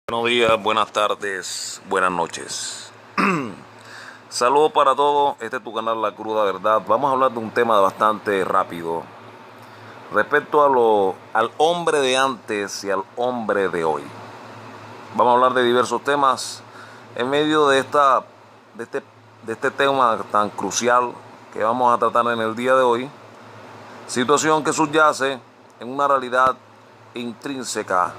Buenos días, buenas tardes, buenas noches. Saludos para todos, este es tu canal La Cruda Verdad. Vamos a hablar de un tema bastante rápido respecto al hombre de antes y al hombre de hoy. Vamos a hablar de diversos temas en medio de este tema tan crucial que vamos a tratar en el día de hoy. Situación que subyace en una realidad intrínseca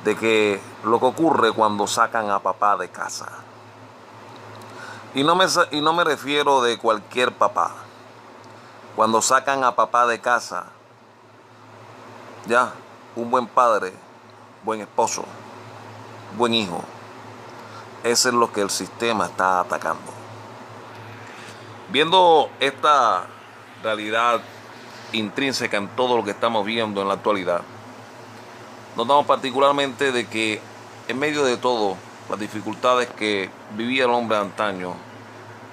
de que lo que ocurre cuando sacan a papá de casa. Y no me refiero de cualquier papá. Cuando sacan a papá de casa, ya, un buen padre, buen esposo, buen hijo. Eso es lo que el sistema está atacando. Viendo esta realidad intrínseca en todo lo que estamos viendo en la actualidad, notamos particularmente de que en medio de todo las dificultades que vivía el hombre de antaño,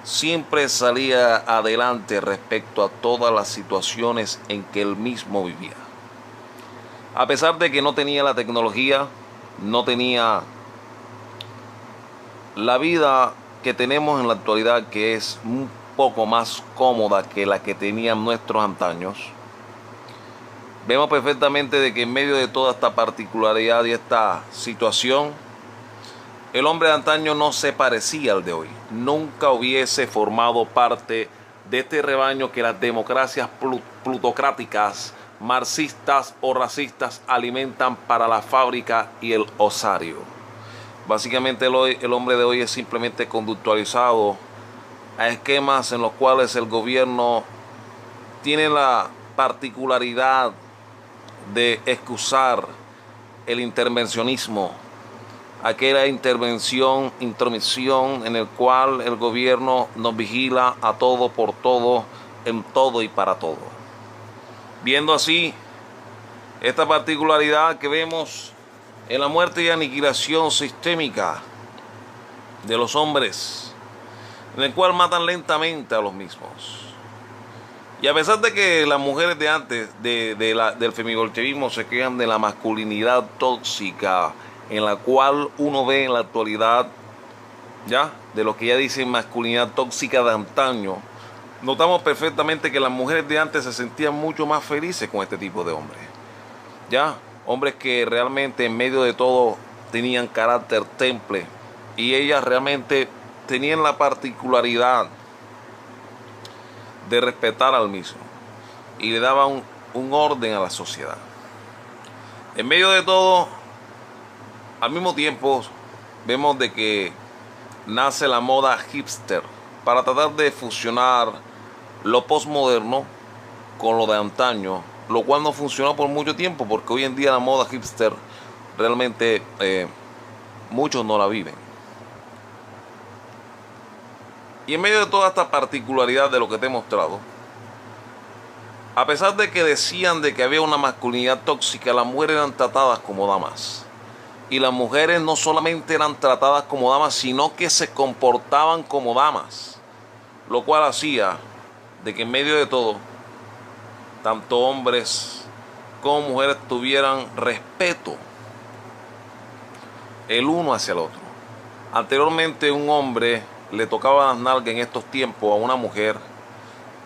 siempre salía adelante respecto a todas las situaciones en que él mismo vivía. A pesar de que no tenía la tecnología, no tenía la vida que tenemos en la actualidad, que es un poco más cómoda que la que tenían nuestros antaños, vemos perfectamente de que en medio de toda esta particularidad y esta situación, el hombre de antaño no se parecía al de hoy. Nunca hubiese formado parte de este rebaño que las democracias plutocráticas, marxistas o racistas alimentan para la fábrica y el osario. Básicamente el hombre de hoy es simplemente conductualizado a esquemas en los cuales el gobierno tiene la particularidad de excusar el intervencionismo, aquella intromisión en el cual el gobierno nos vigila a todo por todo, en todo y para todo. Viendo así esta particularidad que vemos en la muerte y aniquilación sistémica de los hombres, en el cual matan lentamente a los mismos. Y a pesar de que las mujeres de antes del femibolchevismo se quejan de la masculinidad tóxica en la cual uno ve en la actualidad, ya, de lo que ya dicen masculinidad tóxica de antaño, notamos perfectamente que las mujeres de antes se sentían mucho más felices con este tipo de hombres. Ya, hombres que realmente en medio de todo tenían carácter temple, y ellas realmente tenían la particularidad de respetar al mismo y le daban un orden a la sociedad. En medio de todo, al mismo tiempo, vemos de que nace la moda hipster para tratar de fusionar lo postmoderno con lo de antaño, lo cual no funcionó por mucho tiempo, porque hoy en día la moda hipster realmente muchos no la viven. Y en medio de toda esta particularidad de lo que te he mostrado, a pesar de que decían de que había una masculinidad tóxica, las mujeres eran tratadas como damas. Y las mujeres no solamente eran tratadas como damas, sino que se comportaban como damas. Lo cual hacía de que en medio de todo, tanto hombres como mujeres tuvieran respeto el uno hacia el otro. Anteriormente un hombre le tocaba las nalgas en estos tiempos a una mujer,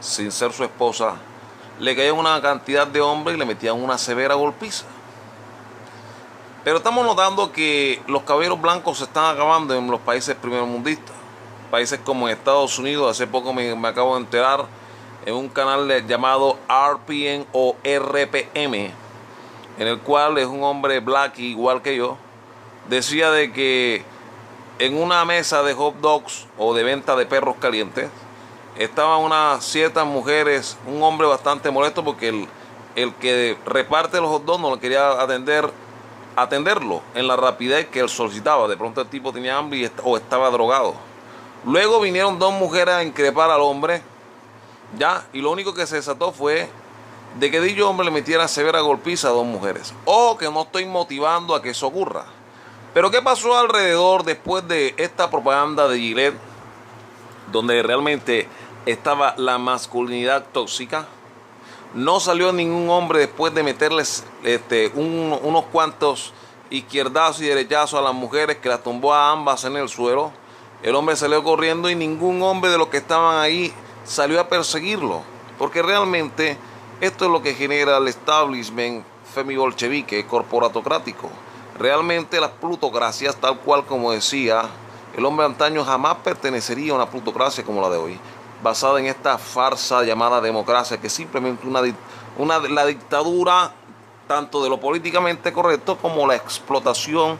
sin ser su esposa, le caían una cantidad de hombres y le metían una severa golpiza. Pero estamos notando que los caballeros blancos se están acabando en los países primermundistas. Países como en Estados Unidos, hace poco me acabo de enterar en un canal llamado RPM o RPM, en el cual es un hombre black igual que yo, decía de que en una mesa de hot dogs o de venta de perros calientes estaban unas ciertas mujeres, un hombre bastante molesto porque el que reparte los hot dogs no le quería atenderlo en la rapidez que él solicitaba. De pronto el tipo tenía hambre o estaba drogado. Luego vinieron dos mujeres a increpar al hombre, ya, y lo único que se desató fue de que dicho hombre le metiera severa golpiza a dos mujeres. O que no estoy motivando a que eso ocurra. Pero ¿qué pasó alrededor después de esta propaganda de Gillette, donde realmente estaba la masculinidad tóxica? No salió ningún hombre después de meterles unos cuantos izquierdazo y derechazo a las mujeres, que las tumbó a ambas en el suelo. El hombre salió corriendo y ningún hombre de los que estaban ahí salió a perseguirlo, porque realmente esto es lo que genera el establishment femibolchevique, corporatocrático. Realmente las plutocracias, tal cual como decía el hombre antaño, jamás pertenecería a una plutocracia como la de hoy, basada en esta farsa llamada democracia, que es simplemente la dictadura tanto de lo políticamente correcto como la explotación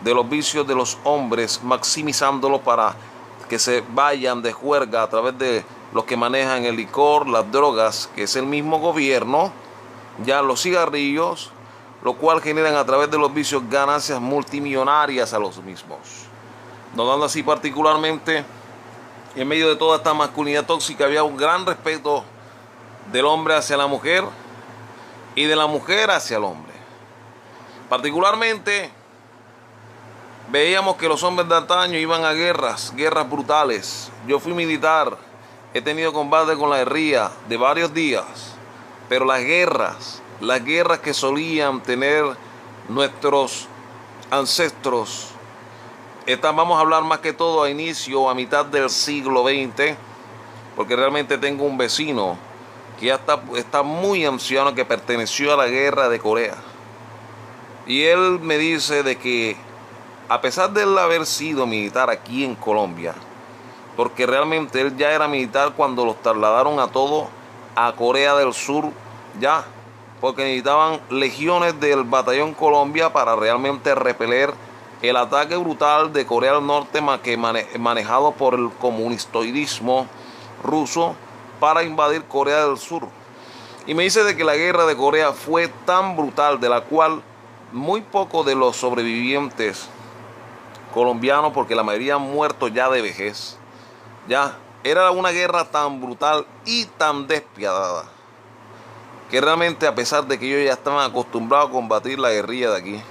de los vicios de los hombres, maximizándolo para que se vayan de juerga a través de los que manejan el licor, las drogas, que es el mismo gobierno, ya los cigarrillos, lo cual generan a través de los vicios ganancias multimillonarias a los mismos. Notando así particularmente, en medio de toda esta masculinidad tóxica, había un gran respeto del hombre hacia la mujer y de la mujer hacia el hombre. Particularmente, veíamos que los hombres de antaño iban a guerras brutales. Yo fui militar, he tenido combate con la guerrilla de varios días, pero las guerras que solían tener nuestros ancestros, vamos a hablar más que todo a inicio o a mitad del siglo XX, porque realmente tengo un vecino que ya está muy anciano, que perteneció a la guerra de Corea. Y él me dice de que a pesar de él haber sido militar aquí en Colombia, porque realmente él ya era militar cuando los trasladaron a todos a Corea del Sur, ya, porque necesitaban legiones del Batallón Colombia para realmente repeler el ataque brutal de Corea del Norte, manejado por el comunistoidismo ruso, para invadir Corea del Sur. Y me dice de que la guerra de Corea fue tan brutal, de la cual muy pocos de los sobrevivientes colombianos, porque la mayoría han muerto ya de vejez, ya era una guerra tan brutal y tan despiadada, que realmente, a pesar de que ellos ya estaban acostumbrados a combatir la guerrilla de aquí,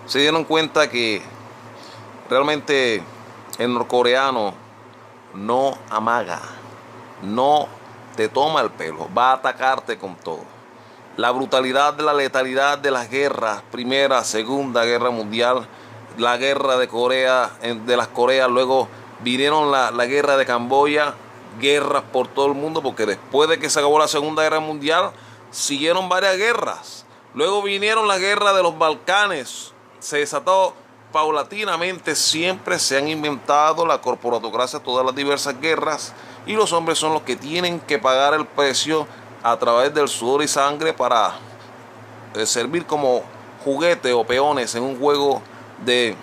se dieron cuenta que realmente el norcoreano no amaga, no te toma el pelo, va a atacarte con todo. La brutalidad de la letalidad de las guerras, Primera, Segunda Guerra Mundial, la guerra de Corea, de las Coreas, luego vinieron la guerra de Camboya, guerras por todo el mundo, porque después de que se acabó la Segunda Guerra Mundial, siguieron varias guerras. Luego vinieron la guerra de los Balcanes, se desató paulatinamente, siempre se han inventado la corporatocracia, todas las diversas guerras, y los hombres son los que tienen que pagar el precio a través del sudor y sangre para servir como juguete o peones en un juego de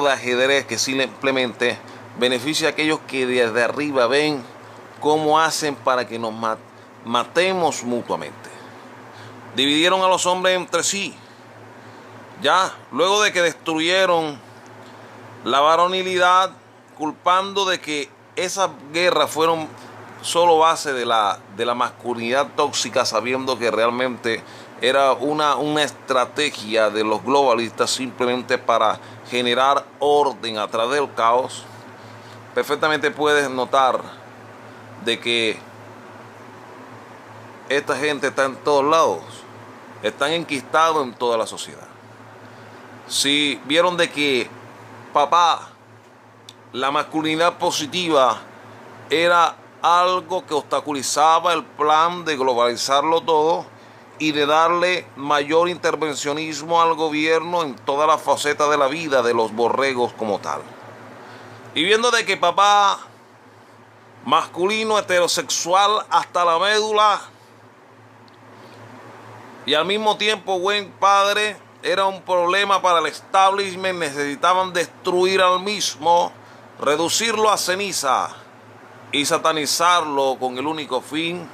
ajedrez que simplemente beneficia a aquellos que desde arriba ven cómo hacen para que nos matemos mutuamente. Dividieron a los hombres entre sí. Ya, luego de que destruyeron la varonilidad, culpando de que esas guerras fueron solo base de la masculinidad tóxica, sabiendo que realmente era una estrategia de los globalistas simplemente para generar orden a través del caos. Perfectamente puedes notar de que esta gente está en todos lados, están enquistados en toda la sociedad. Si vieron de que papá, la masculinidad positiva era algo que obstaculizaba el plan de globalizarlo todo y de darle mayor intervencionismo al gobierno en toda la faceta de la vida de los borregos como tal. Y viendo de que papá, masculino, heterosexual hasta la médula, y al mismo tiempo buen padre, era un problema para el establishment, necesitaban destruir al mismo, reducirlo a ceniza y satanizarlo con el único fin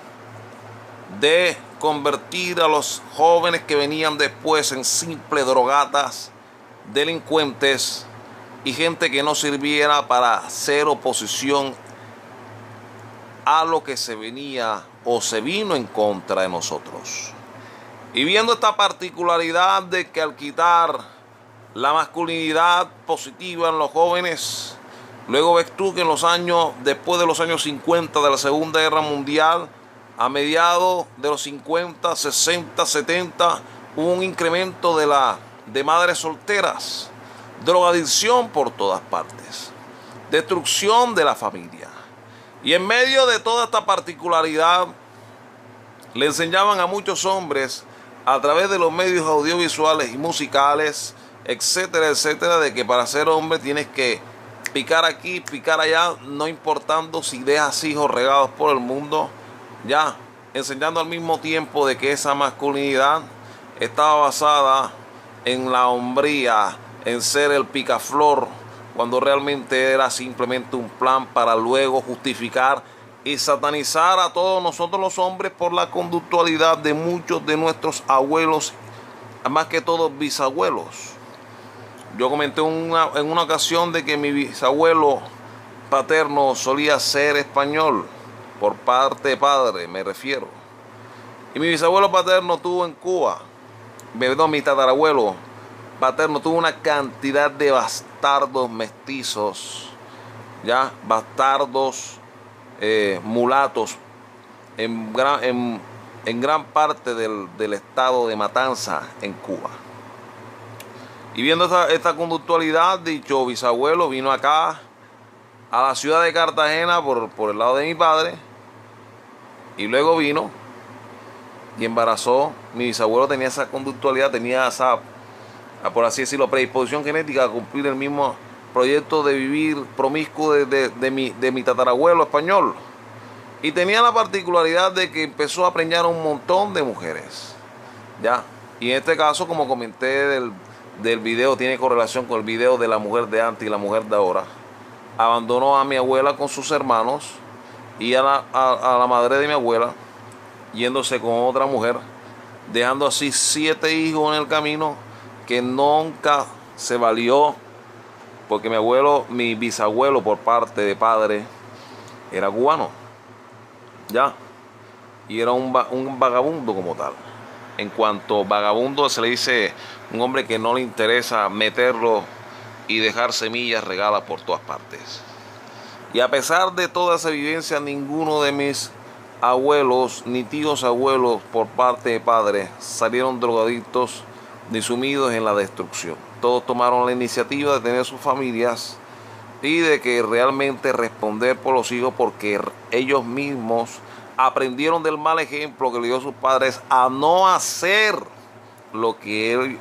de convertir a los jóvenes que venían después en simples drogatas, delincuentes y gente que no sirviera para hacer oposición a lo que se venía o se vino en contra de nosotros. Y viendo esta particularidad de que al quitar la masculinidad positiva en los jóvenes, luego ves tú que en los años, después de los años 50 de la Segunda Guerra Mundial, a mediados de los 50, 60, 70, hubo un incremento de madres solteras, drogadicción por todas partes, destrucción de la familia. Y en medio de toda esta particularidad, le enseñaban a muchos hombres a través de los medios audiovisuales y musicales, etcétera, etcétera, de que para ser hombre tienes que picar aquí, picar allá, no importando si dejas hijos regados por el mundo, ya, enseñando al mismo tiempo de que esa masculinidad estaba basada en la hombría, en ser el picaflor, cuando realmente era simplemente un plan para luego justificar y satanizar a todos nosotros los hombres por la conductualidad de muchos de nuestros abuelos, más que todos bisabuelos. Yo comenté en una ocasión de que mi bisabuelo paterno solía ser español, por parte de padre me refiero. Y mi bisabuelo paterno tuvo en Cuba, perdón, mi tatarabuelo paterno tuvo una cantidad de bastardos mestizos, ya, bastardos mulatos en gran parte del estado de Matanza en Cuba. Y viendo esta conductualidad, dicho bisabuelo vino acá a la ciudad de Cartagena por el lado de mi padre, y luego vino y embarazó. Mi bisabuelo tenía esa conductualidad, tenía esa, por así decirlo, predisposición genética a cumplir el mismo proyecto de vivir promiscuo de mi tatarabuelo español. Y tenía la particularidad de que empezó a preñar a un montón de mujeres, ¿ya? Y en este caso, como comenté del video, tiene correlación con el video de la mujer de antes y la mujer de ahora. Abandonó a mi abuela con sus hermanos y a la madre de mi abuela, yéndose con otra mujer, dejando así 7 hijos en el camino, que nunca se valió, porque mi bisabuelo por parte de padre era cubano, ya, y era un vagabundo como tal. En cuanto vagabundo se le dice un hombre que no le interesa meterlo y dejar semillas regadas por todas partes. Y a pesar de toda esa vivencia, ninguno de mis abuelos ni tíos abuelos por parte de padre salieron drogadictos ni sumidos en la destrucción. Todos tomaron la iniciativa de tener sus familias y de que realmente responder por los hijos, porque ellos mismos aprendieron del mal ejemplo que le dio a sus padres a no hacer lo que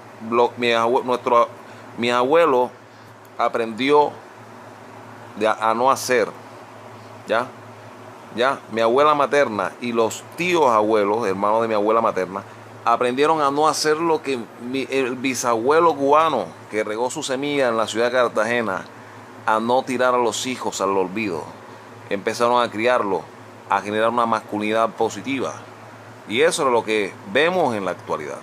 mi abuelo aprendió a no hacer, ¿ya? Mi abuela materna y los tíos abuelos, hermanos de mi abuela materna, aprendieron a no hacer lo que el bisabuelo cubano que regó su semilla en la ciudad de Cartagena, a no tirar a los hijos al olvido. Empezaron a criarlo, a generar una masculinidad positiva. Y eso es lo que vemos en la actualidad.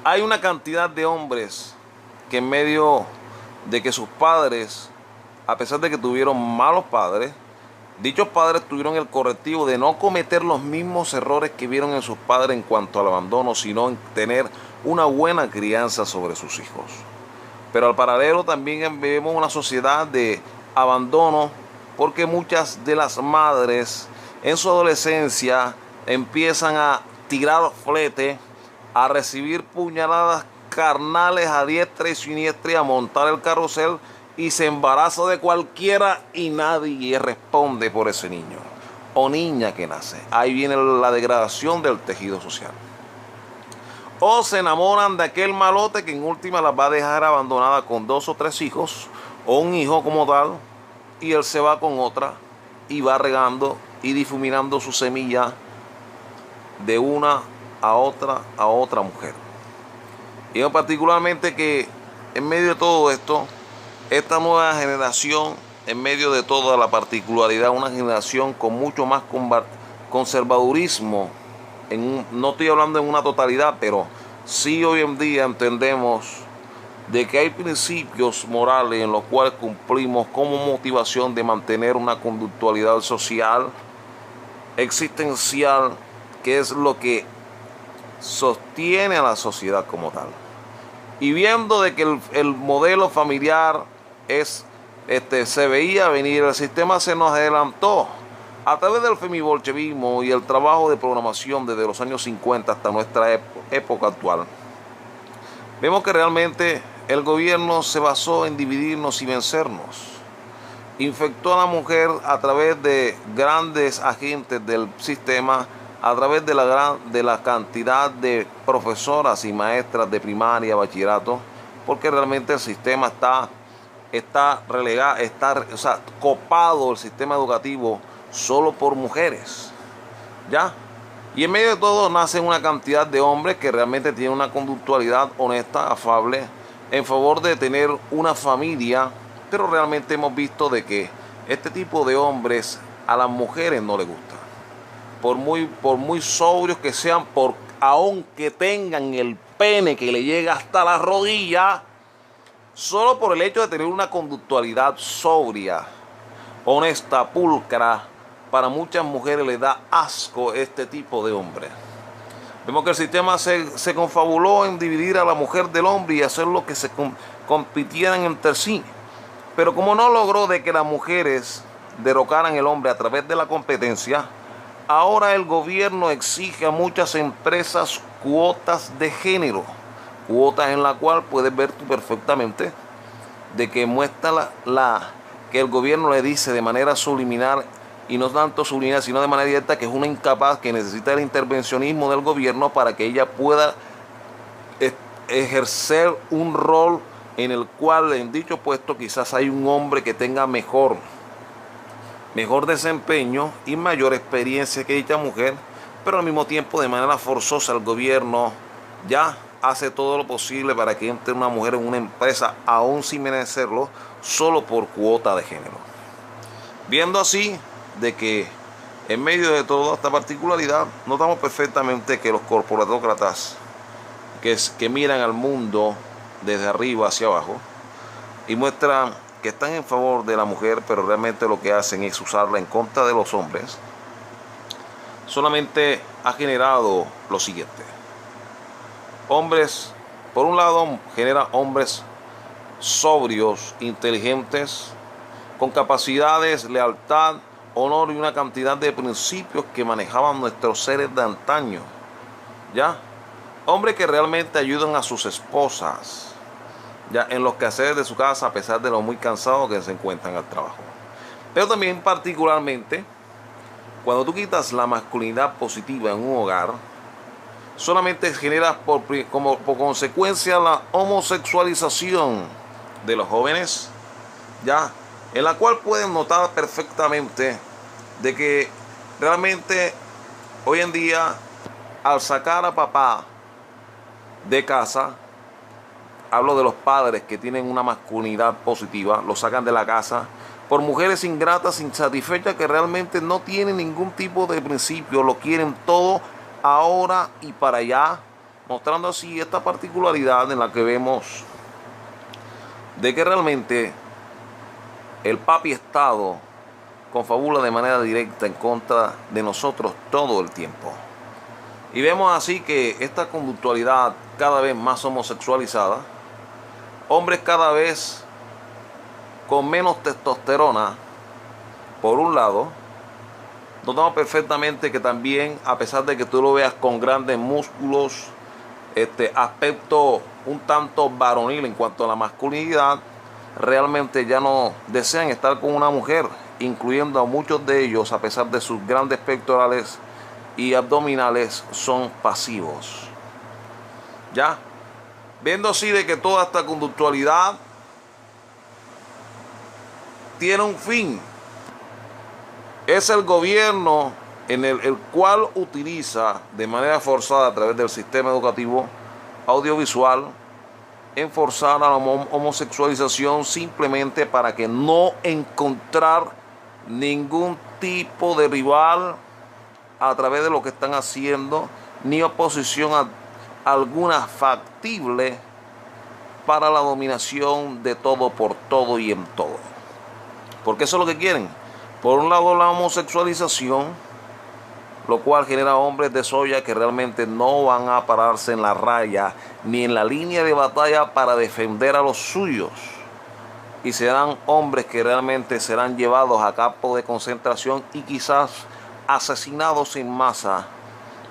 Hay una cantidad de hombres que en medio de que sus padres, a pesar de que tuvieron malos padres, dichos padres tuvieron el correctivo de no cometer los mismos errores que vieron en sus padres en cuanto al abandono, sino en tener una buena crianza sobre sus hijos. Pero al paralelo también vemos una sociedad de abandono, porque muchas de las madres en su adolescencia empiezan a tirar flete, a recibir puñaladas carnales a diestra y siniestra y a montar el carrusel, y se embaraza de cualquiera y nadie responde por ese niño o niña que nace. Ahí viene la degradación del tejido social. O se enamoran de aquel malote que en última las va a dejar abandonada con 2 o 3 hijos, o un hijo como tal, y él se va con otra y va regando y difuminando su semilla de una a otra mujer. Y yo particularmente que en medio de todo esto, esta nueva generación, en medio de toda la particularidad, una generación con mucho más conservadurismo, no estoy hablando en una totalidad, pero sí hoy en día entendemos de que hay principios morales en los cuales cumplimos como motivación de mantener una conductualidad social, existencial, que es lo que sostiene a la sociedad como tal. Y viendo de que el modelo familiar se veía venir, el sistema se nos adelantó a través del femibolchevismo y el trabajo de programación desde los años 50 hasta nuestra época. época actual, vemos que realmente el gobierno se basó en dividirnos y vencernos. Infectó a la mujer a través de grandes agentes del sistema, a través de la cantidad de profesoras y maestras de primaria, bachillerato, porque realmente el sistema está relegado, o sea, copado el sistema educativo solo por mujeres, ¿ya? Y en medio de todo nacen una cantidad de hombres que realmente tienen una conductualidad honesta, afable, en favor de tener una familia, pero realmente hemos visto de que este tipo de hombres a las mujeres no les gusta. Por muy sobrios que sean, aunque tengan el pene que le llega hasta la rodilla, solo por el hecho de tener una conductualidad sobria, honesta, pulcra, para muchas mujeres les da asco este tipo de hombre. Vemos que el sistema se confabuló en dividir a la mujer del hombre y hacer lo que se compitieran entre sí. Pero como no logró de que las mujeres derrocaran el hombre a través de la competencia, ahora el gobierno exige a muchas empresas cuotas de género. Cuotas en la cual puedes ver tú perfectamente de que muestra que el gobierno le dice de manera subliminal, y no tanto subliminal sino de manera directa, que es una incapaz que necesita el intervencionismo del gobierno para que ella pueda ejercer un rol en el cual en dicho puesto quizás hay un hombre que tenga mejor desempeño y mayor experiencia que dicha mujer, pero al mismo tiempo de manera forzosa el gobierno ya hace todo lo posible para que entre una mujer en una empresa, aún sin merecerlo, solo por cuota de género. Viendo así de que en medio de toda esta particularidad, notamos perfectamente que los corporatócratas que miran al mundo desde arriba hacia abajo y muestran que están en favor de la mujer, pero realmente lo que hacen es usarla en contra de los hombres, solamente ha generado lo siguiente. Hombres, por un lado, genera hombres sobrios, inteligentes, con capacidades, lealtad, honor y una cantidad de principios que manejaban nuestros seres de antaño, ¿ya? Hombres que realmente ayudan a sus esposas, ya, en los quehaceres de su casa, a pesar de lo muy cansados que se encuentran al trabajo. Pero también particularmente, cuando tú quitas la masculinidad positiva en un hogar, solamente generas por consecuencia la homosexualización de los jóvenes, ya, en la cual pueden notar perfectamente de que realmente hoy en día, al sacar a papá de casa, hablo de los padres que tienen una masculinidad positiva, lo sacan de la casa por mujeres ingratas, insatisfechas, que realmente no tienen ningún tipo de principio, lo quieren todo ahora y para allá, mostrando así esta particularidad en la que vemos de que realmente el papi Estado confabula de manera directa en contra de nosotros todo el tiempo. Y vemos así que esta conductualidad cada vez más homosexualizada, hombres cada vez con menos testosterona, por un lado, notamos perfectamente que también, a pesar de que tú lo veas con grandes músculos, aspecto un tanto varonil en cuanto a la masculinidad, realmente ya no desean estar con una mujer, incluyendo a muchos de ellos, a pesar de sus grandes pectorales y abdominales, son pasivos. ¿Ya? Viendo así de que toda esta conductualidad tiene un fin. Es el gobierno en el cual utiliza de manera forzada a través del sistema educativo audiovisual en forzar a la homosexualización simplemente para que no encontrar ningún tipo de rival a través de lo que están haciendo, ni oposición alguna factible para la dominación de todo por todo y en todo. Porque eso es lo que quieren. Por un lado, la homosexualización, lo cual genera hombres de soya que realmente no van a pararse en la raya ni en la línea de batalla para defender a los suyos, y serán hombres que realmente serán llevados a campos de concentración y quizás asesinados en masa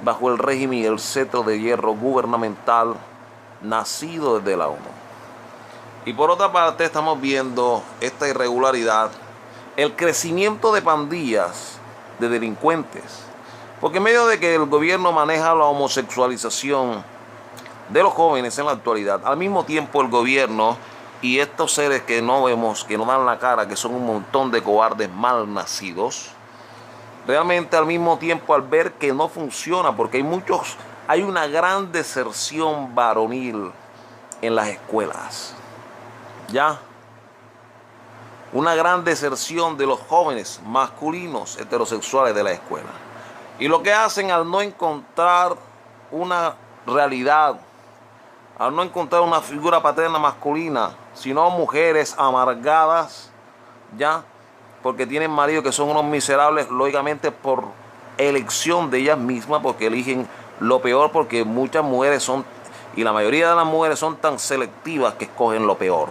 bajo el régimen y el cetro de hierro gubernamental nacido desde la ONU. Y por otra parte estamos viendo esta irregularidad, el crecimiento de pandillas de delincuentes, porque en medio de que el gobierno maneja la homosexualización de los jóvenes en la actualidad, al mismo tiempo el gobierno y estos seres que no vemos, que no dan la cara, que son un montón de cobardes mal nacidos, realmente al mismo tiempo al ver que no funciona, porque hay una gran deserción varonil en las escuelas, ya, una gran deserción de los jóvenes masculinos heterosexuales de la escuela. Y lo que hacen al no encontrar una realidad, al no encontrar una figura paterna masculina, sino mujeres amargadas, ya, porque tienen maridos que son unos miserables, lógicamente por elección de ellas mismas, porque eligen lo peor, porque muchas mujeres son, y la mayoría de las mujeres son tan selectivas que escogen lo peor.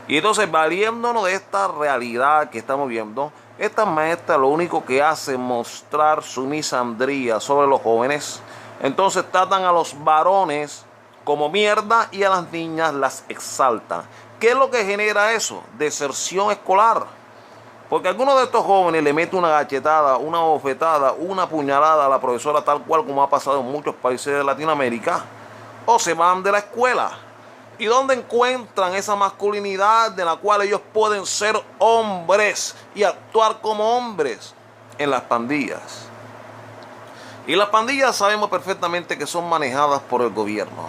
Y entonces, valiéndonos de esta realidad que estamos viendo, estas maestras lo único que hacen es mostrar su misandría sobre los jóvenes. Entonces tratan a los varones como mierda y a las niñas las exaltan. ¿Qué es lo que genera eso? Deserción escolar. Porque alguno de estos jóvenes le mete una gachetada, una bofetada, una puñalada a la profesora, tal cual como ha pasado en muchos países de Latinoamérica, o se van de la escuela. ¿Y dónde encuentran esa masculinidad de la cual ellos pueden ser hombres y actuar como hombres? En las pandillas. Y las pandillas sabemos perfectamente que son manejadas por el gobierno.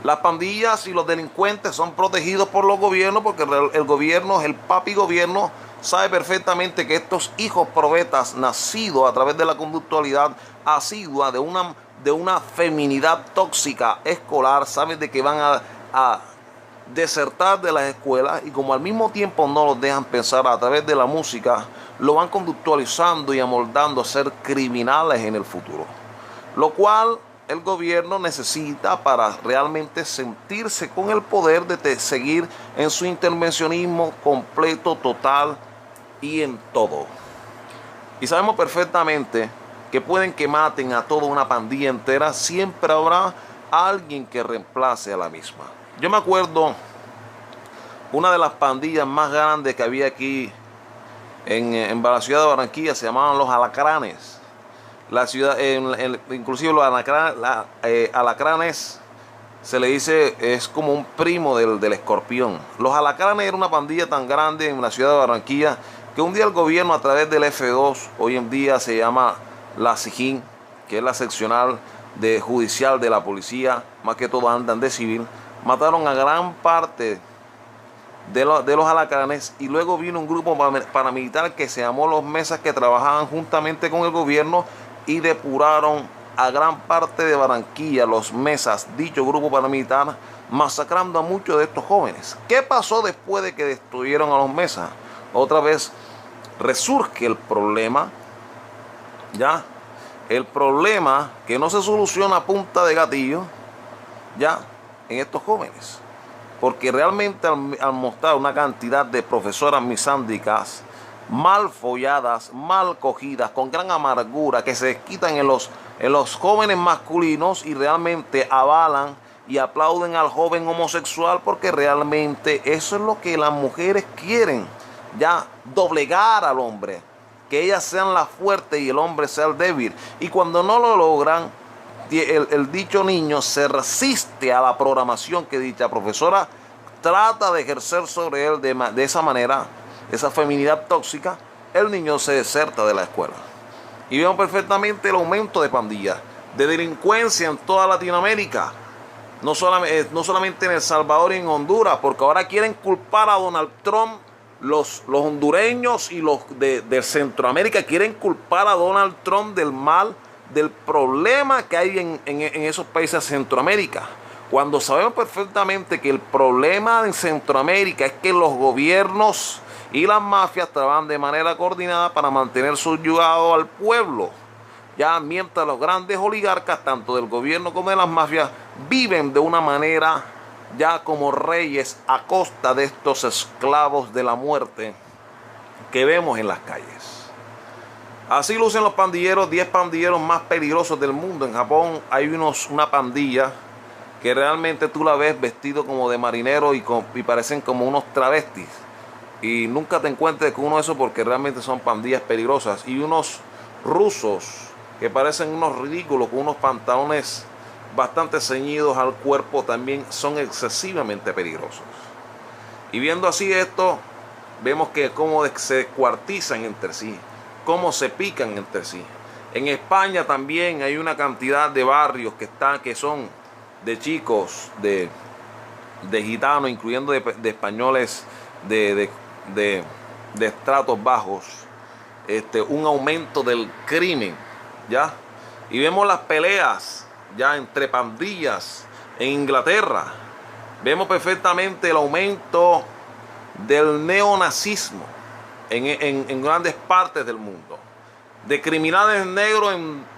Las pandillas y los delincuentes son protegidos por los gobiernos, porque el gobierno, el papi gobierno, sabe perfectamente que estos hijos profetas nacidos a través de la conductualidad asidua de una feminidad tóxica escolar, saben de que van a desertar de las escuelas, y como al mismo tiempo no los dejan pensar a través de la música, lo van conductualizando y amoldando a ser criminales en el futuro, lo cual el gobierno necesita para realmente sentirse con el poder de seguir en su intervencionismo completo, total y en todo. Y sabemos perfectamente que pueden que maten a toda una pandilla entera, siempre habrá alguien que reemplace a la misma. Yo me acuerdo una de las pandillas más grandes que había aquí en la ciudad de Barranquilla, se llamaban los Alacranes. La ciudad, inclusive los alacranes se le dice, es como un primo del escorpión. Los Alacranes era una pandilla tan grande en la ciudad de Barranquilla que un día el gobierno, a través del F2, hoy en día se llama la SIJIN, que es la seccional judicial de la policía, más que todo andan de civil, mataron a gran parte de los alacranes, y luego vino un grupo paramilitar que se llamó los Mesas, que trabajaban juntamente con el gobierno y depuraron a gran parte de Barranquilla, los Mesas, dicho grupo paramilitar, masacrando a muchos de estos jóvenes. ¿Qué pasó después de que destruyeron a los Mesas? Otra vez resurge el problema, ya, el problema que no se soluciona a punta de gatillo, ya, en estos jóvenes. Porque realmente al mostrar una cantidad de profesoras misándricas, mal folladas, mal cogidas, con gran amargura, que se desquitan en los jóvenes masculinos y realmente avalan y aplauden al joven homosexual, porque realmente eso es lo que las mujeres quieren, ya, doblegar al hombre, que ellas sean las fuertes y el hombre sea el débil. Y cuando no lo logran, el dicho niño se resiste a la programación que dicha profesora trata de ejercer sobre él de esa manera, esa feminidad tóxica. El niño se deserta de la escuela. Y vemos perfectamente el aumento de pandillas, de delincuencia en toda Latinoamérica, no solamente en El Salvador y en Honduras, porque ahora quieren culpar a Donald Trump. Los hondureños y los de Centroamérica quieren culpar a Donald Trump del mal, del problema que hay en esos países de Centroamérica, cuando sabemos perfectamente que el problema en Centroamérica es que los gobiernos y las mafias trabajan de manera coordinada para mantener subyugado al pueblo, ya, mientras los grandes oligarcas, tanto del gobierno como de las mafias, viven de una manera ya como reyes a costa de estos esclavos de la muerte que vemos en las calles. Así lucen los pandilleros, 10 pandilleros más peligrosos del mundo. En Japón hay una pandilla que realmente tú la ves vestido como de marinero y parecen como unos travestis. Y nunca te encuentres con uno de esos porque realmente son pandillas peligrosas. Y unos rusos que parecen unos ridículos con unos pantalones bastante ceñidos al cuerpo también son excesivamente peligrosos. Y viendo así esto, vemos que cómo se descuartizan entre sí, cómo se pican entre sí. En España también hay una cantidad de barrios que son de chicos, de gitanos, incluyendo de españoles de estratos bajos, un aumento del crimen, ¿ya? Y vemos las peleas ya entre pandillas en Inglaterra. Vemos perfectamente el aumento del neonazismo en grandes partes del mundo, de criminales negros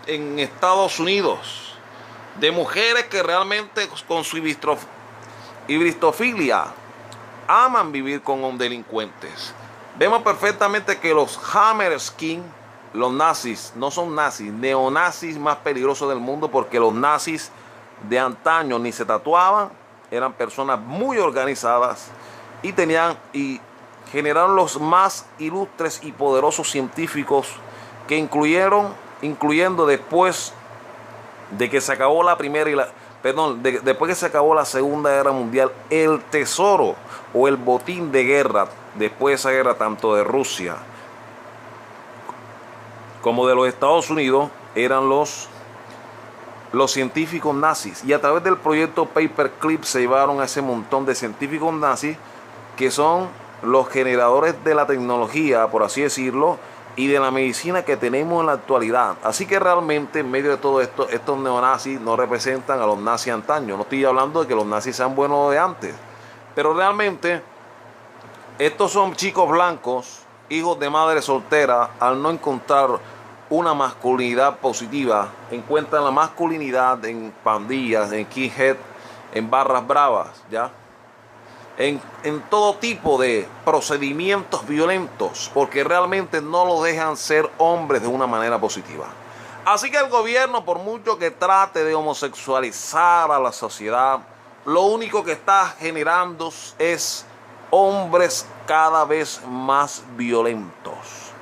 en Estados Unidos, de mujeres que realmente con su hibristofilia aman vivir con delincuentes. Vemos perfectamente que los Hammerskin, los nazis, no son nazis, neonazis más peligrosos del mundo, porque los nazis de antaño ni se tatuaban, eran personas muy organizadas y generaron los más ilustres y poderosos científicos que incluyendo después de que se acabó después que se acabó la Segunda Guerra Mundial, el tesoro o el botín de guerra después de esa guerra, tanto de Rusia como de los Estados Unidos, eran los científicos nazis. Y a través del proyecto Paperclip se llevaron a ese montón de científicos nazis que son los generadores de la tecnología, por así decirlo, y de la medicina que tenemos en la actualidad. Así que realmente en medio de todo esto, estos neonazis no representan a los nazis antaño. No estoy hablando de que los nazis sean buenos de antes, pero realmente estos son chicos blancos, hijos de madre soltera. Al no encontrar una masculinidad positiva, encuentran la masculinidad en pandillas, en skinhead, en barras bravas, ¿ya? En todo tipo de procedimientos violentos, porque realmente no los dejan ser hombres de una manera positiva. Así que el gobierno, por mucho que trate de homosexualizar a la sociedad, lo único que está generando es hombres cada vez más violentos.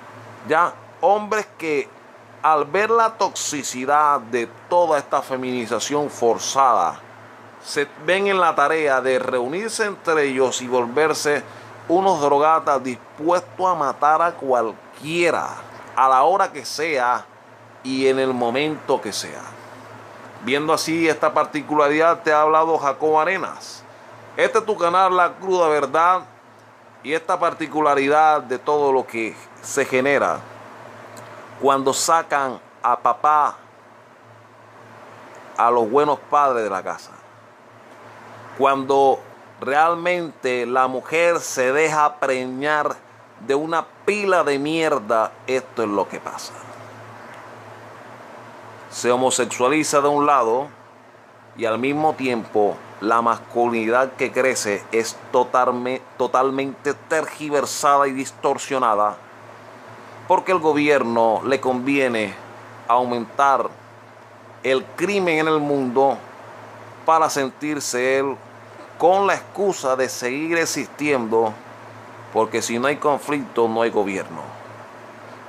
Ya, hombres que al ver la toxicidad de toda esta feminización forzada, se ven en la tarea de reunirse entre ellos y volverse unos drogatas dispuestos a matar a cualquiera, a la hora que sea y en el momento que sea. Viendo así esta particularidad, te ha hablado Jacobo Arenas. Este es tu canal, La Cruda Verdad, y esta particularidad de todo lo que se genera cuando sacan a papá, a los buenos padres de la casa. Cuando realmente la mujer se deja preñar de una pila de mierda, esto es lo que pasa. Se homosexualiza de un lado y al mismo tiempo la masculinidad que crece es totalmente tergiversada y distorsionada, porque el gobierno le conviene aumentar el crimen en el mundo para sentirse él con la excusa de seguir existiendo, porque si no hay conflicto no hay gobierno.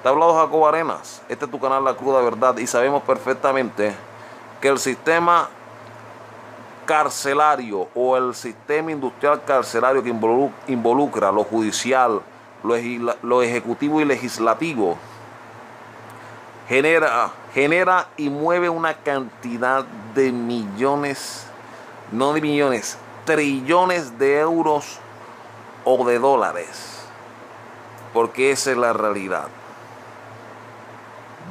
Te ha hablado Jacobo Arenas, este es tu canal La Cruda Verdad, y sabemos perfectamente que el sistema carcelario o el sistema industrial carcelario que involucra lo judicial, lo ejecutivo y legislativo, genera y mueve una cantidad de millones, no de millones, trillones de euros o de dólares, porque esa es la realidad.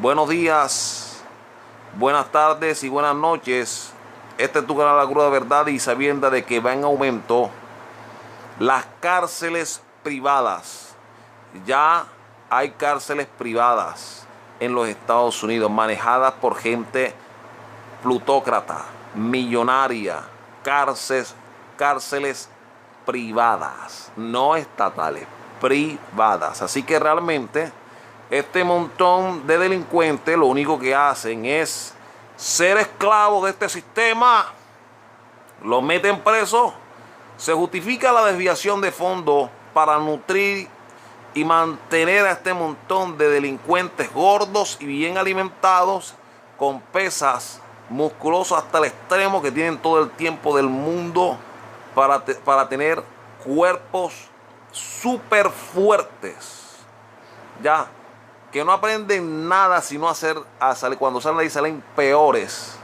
Buenos días, buenas tardes y buenas noches. Este es tu canal La Cruda Verdad, y sabiendo de que va en aumento las cárceles privadas. Ya hay cárceles privadas en los Estados Unidos manejadas por gente plutócrata, millonaria, cárceles privadas, no estatales, privadas. Así que realmente Este montón de delincuentes lo único que hacen es ser esclavos de este sistema. Los meten presos. Se justifica la desviación de fondos para nutrir y mantener a este montón de delincuentes gordos y bien alimentados, con pesas musculosas hasta el extremo, que tienen todo el tiempo del mundo para tener cuerpos súper fuertes. Ya, que no aprenden nada sino cuando salen ahí salen peores.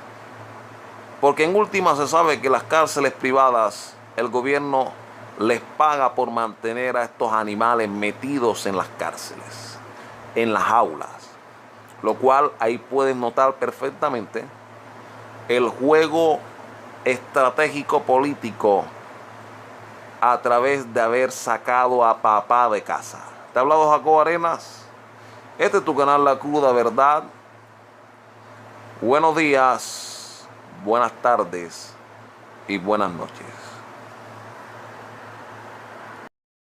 Porque en última se sabe que las cárceles privadas, el gobierno les paga por mantener a estos animales metidos en las cárceles, en las jaulas. Lo cual ahí pueden notar perfectamente el juego estratégico político a través de haber sacado a papá de casa. Te ha hablado Jacob Arenas. Este es tu canal La Cruda Verdad. Buenos días, buenas tardes y buenas noches.